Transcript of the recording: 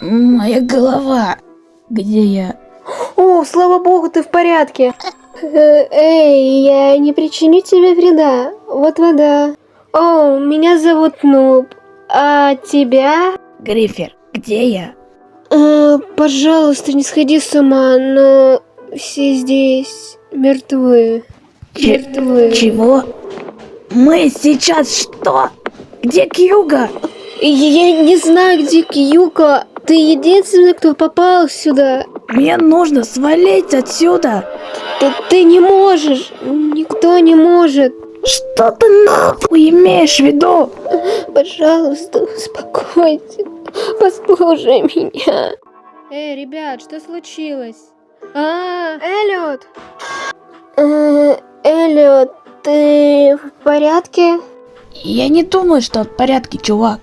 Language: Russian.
Моя голова. Где я? О, слава богу, ты в порядке. Эй, я не причиню тебе вреда. Вот вода. О, меня зовут Нуб. А тебя? Грифер, где я? Пожалуйста, не сходи с ума, но все здесь мертвы. Мертвы. Чего? Мы сейчас что? Где Кьюга? Я не знаю, где Кьюка. Ты единственный, кто попал сюда. Мне нужно свалить отсюда. Ты не можешь. Никто не может. Что ты нахуй имеешь в виду? Пожалуйста, успокойся. Послушай меня. Эй, ребят, что случилось? Эллиот. Эллиот, ты в порядке? Я не думаю, что в порядке, чувак.